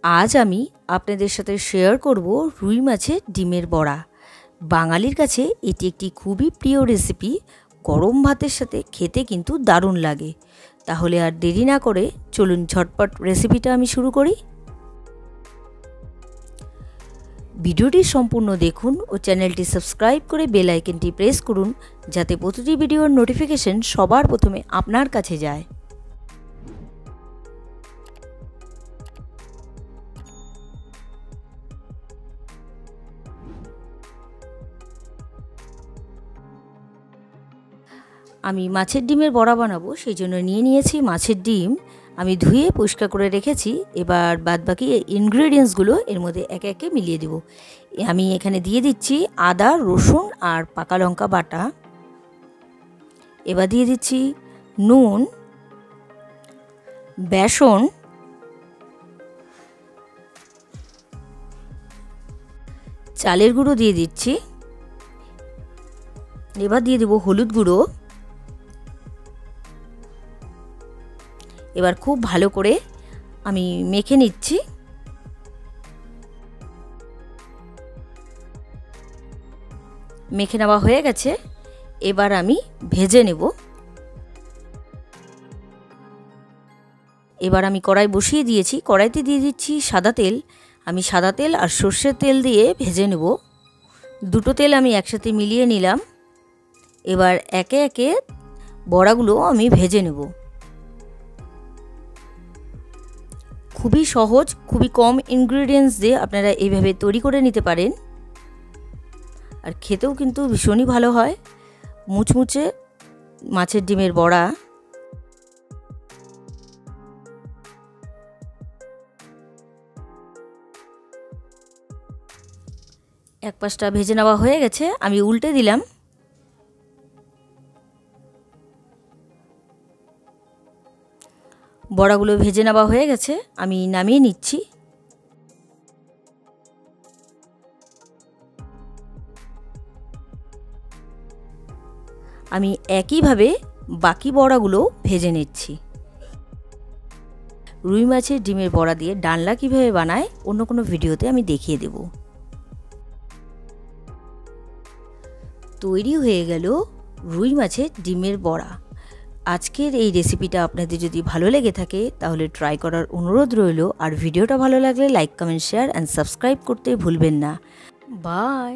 আজ আমি আপনাদের সাথে শেয়ার করব রুই মাছের ডিমের বড়া। বাঙালির কাছে এটি একটি খুবই প্রিয় রেসিপি। গরম ভাতের সাথে খেতে কিন্তু দারুণ লাগে। তাহলে আর দেরি না করে চলুন ঝটপট রেসিপিটা আমি শুরু করি। ভিডিওটি সম্পূর্ণ দেখুন ও চ্যানেলটি সাবস্ক্রাইব করে বেল আইকনটি প্রেস করুন, যাতে প্রতিটি ভিডিওর নোটিফিকেশন সবার প্রথমে আপনার কাছে যায়। আমি মাছের ডিমের বড়া বানাবো, সেই জন্য নিয়েছি মাছের ডিম। আমি ধুয়ে পরিষ্কার করে রেখেছি। এবার বাদবাকি ইনগ্রেডিয়েন্টসগুলো এর মধ্যে একে একে মিলিয়ে দেব। আমি এখানে দিয়ে দিচ্ছি আদা, রসুন আর পাকা লঙ্কা বাটা। এবার দিয়ে দিচ্ছি নুন, বেসন, চালের গুঁড়ো দিয়ে দিচ্ছি। এবার দিয়ে দেব হলুদ গুঁড়ো। এবার খুব ভালো করে আমি মেখে নিচ্ছি। মেখে নেওয়া হয়ে গেছে। এবার আমি ভেজে নেব। এবার আমি কড়াই বসিয়ে দিয়েছি। কড়াইতে দিয়ে দিচ্ছি সাদা তেল। আমি সাদা তেল আর সর্ষের তেল দিয়ে ভেজে নেব। দুটো তেল আমি একসাথে মিলিয়ে নিলাম। এবার একে একে বড়াগুলো আমি ভেজে নেব। খুবই সহজ, খুবই কম ইনগ্রেডিয়েন্টস দিয়ে আপনারা এইভাবে তৈরি করে নিতে পারেন। আর খেতেও কিন্তু ভীষণই ভালো হয়। মুচমুচে মাছের ডিমের বড়া। এক পাশটা ভেজে নেওয়া হয়ে গেছে, আমি উল্টে দিলাম। বড়াগুলো ভেজে নেওয়া হয়ে গেছে, আমি নামিয়ে নিচ্ছি। আমি একইভাবে বাকি বড়াগুলো ভেজে নিচ্ছি। রুই মাছের ডিমের বড়া দিয়ে ডালনা কীভাবে বানায় অন্য কোনো ভিডিওতে আমি দেখিয়ে দেব। তৈরি হয়ে গেল রুই মাছের ডিমের বড়া। আজকের এই রেসিপিটা আপনাদের যদি ভালো লেগে থাকে তাহলে ট্রাই করার অনুরোধ রইল। আর ভিডিওটা ভালো লাগলে like, comment, share and subscribe করতে ভুলবেন না। বাই।